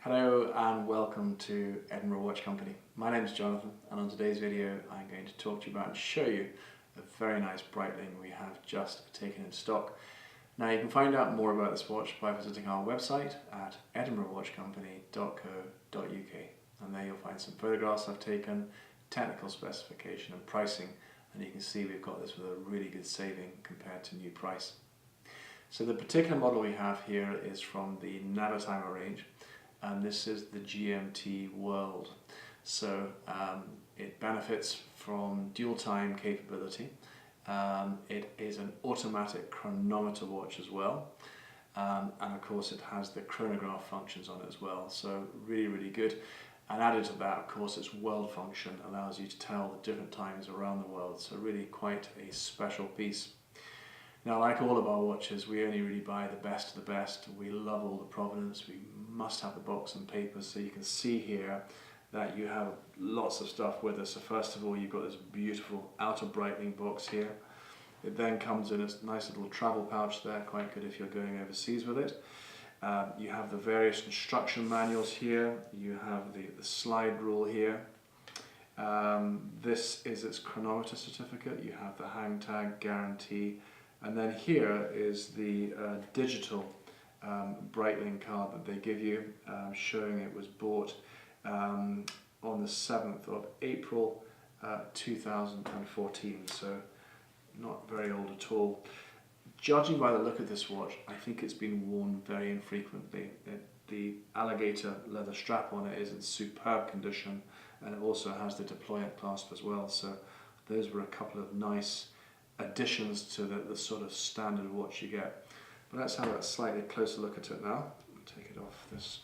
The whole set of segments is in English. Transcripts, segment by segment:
Hello and welcome to Edinburgh Watch Company. My name is Jonathan, and on today's video I'm going to talk to you about and show you a very nice Breitling we have just taken in stock. Now you can find out more about this watch by visiting our website at edinburghwatchcompany.co.uk, and there you'll find some photographs I've taken, technical specification and pricing, and you can see we've got this with a really good saving compared to new price. So the particular model we have here is from the Navitimer range, and this is the GMT World. So it benefits from dual time capability. It is an automatic chronometer watch as well, and of course it has the chronograph functions on it as well, so really good. And added to that, of course, its world function allows you to tell the different times around the world, so really quite a special piece. Now, like all of our watches, we only really buy the best of the best. We love all the provenance. We must have the box and papers, so you can see here that you have lots of stuff with us. So first of all, you've got this beautiful outer Breitling box here. It then comes in a nice little travel pouch there, quite good if you're going overseas with it. You have the various instruction manuals here. You have the slide rule here. This is its chronometer certificate. You have the hang tag guarantee. And then here is the digital Breitling card that they give you, showing it was bought on the 7th of April 2014, so not very old at all. Judging by the look of this watch, I think it's been worn very infrequently. The Alligator leather strap on it is in superb condition, and it also has the deponent clasp as well, so those were a couple of nice additions to the sort of standard watch you get. But let's have a slightly closer look at it now. I'll take it off this.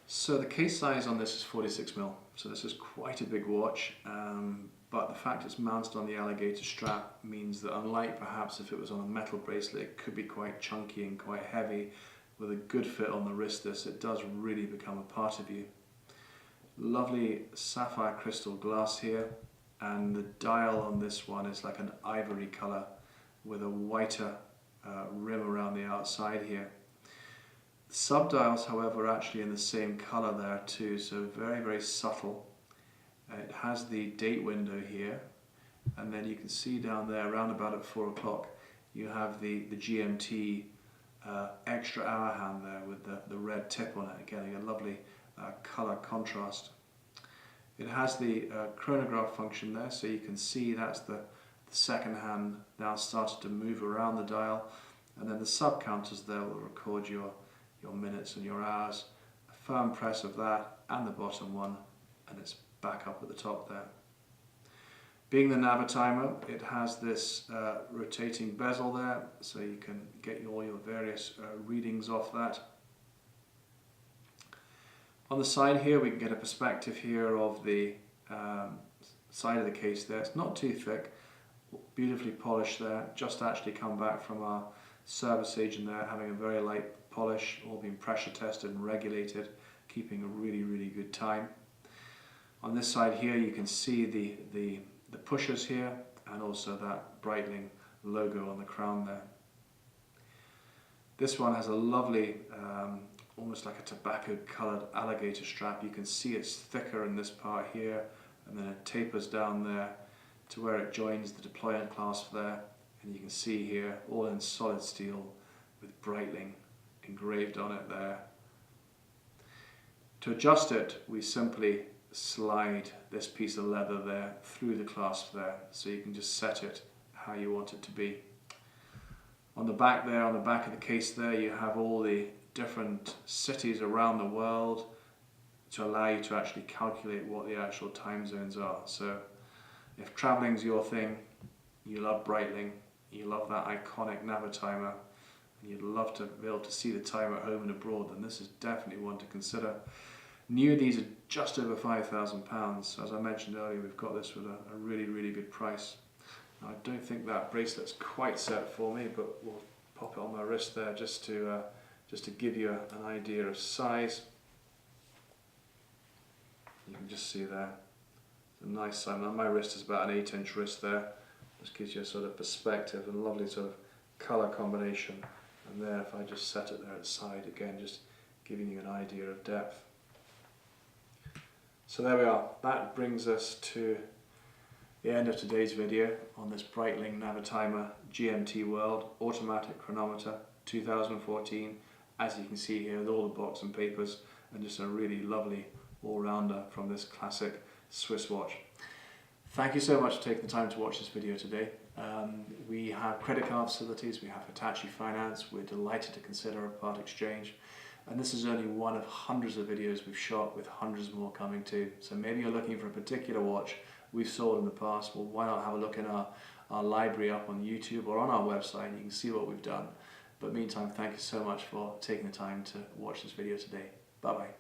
So the case size on this is 46mm, so this is quite a big watch, but the fact it's mounted on the Alligator strap means that, unlike perhaps if it was on a metal bracelet, it could be quite chunky and quite heavy. With a good fit on the wrist, it does really become a part of you. Lovely sapphire crystal glass here, and the dial on this one is like an ivory colour with a whiter rim around the outside here. The subdials, however, are actually in the same colour there too, so very subtle. It has the date window here, and then you can see down there around about at 4 o'clock you have the GMT extra hour hand there with the red tip on it, getting a lovely colour contrast. It has the chronograph function there, so you can see that's the second hand now started to move around the dial, and then the sub counters there will record your minutes and your hours. A firm press of that and the bottom one, and it's back up at the top there. Being the Navitimer, it has this rotating bezel there, so you can get all your various readings off that. On the side here, we can get a perspective here of the side of the case there. It's not too thick, beautifully polished there. Just actually come back from our service agent there, having a very light polish, all being pressure tested and regulated, keeping a really good time. On this side here, you can see the pushers here, and also that Breitling logo on the crown there. This one has a lovely, almost like a tobacco coloured Alligator strap. You can see it's thicker in this part here, and then it tapers down there to where it joins the deponent clasp there, and you can see here all in solid steel with Breitling engraved on it there. To adjust it, we simply slide this piece of leather there through the clasp there, so you can just set it how you want it to be. On the back there, on the back of the case there, you have all the different cities around the world to allow you to actually calculate what the actual time zones are. So if traveling's your thing, you love Breitling, you love that iconic Navitimer, and you'd love to be able to see the time at home and abroad, then this is definitely one to consider. New, these are just over £5,000. As I mentioned earlier, we've got this with a really good price. Now, I don't think that bracelet's quite set for me, but we'll pop it on my wrist there just to give you an idea of size. You can just see there, it's a nice size. Now, my wrist is about an 8-inch wrist there, Just gives you a sort of perspective and lovely sort of colour combination. And there, if I just set it there at the side, again, just giving you an idea of depth. So there we are. That brings us to the end of today's video on this Breitling Navitimer GMT World Automatic Chronometer 2014. As you can see here, with all the box and papers, and just a really lovely all-rounder from this classic Swiss watch. Thank you so much for taking the time to watch this video today. We have credit card facilities, we have Hitachi Finance, we're delighted to consider a part exchange. And this is only one of hundreds of videos we've shot, with hundreds more coming too. So maybe you're looking for a particular watch we've sold in the past. Well, why not have a look in our library up on YouTube or on our website, and you can see what we've done. But meantime, thank you so much for taking the time to watch this video today. Bye bye.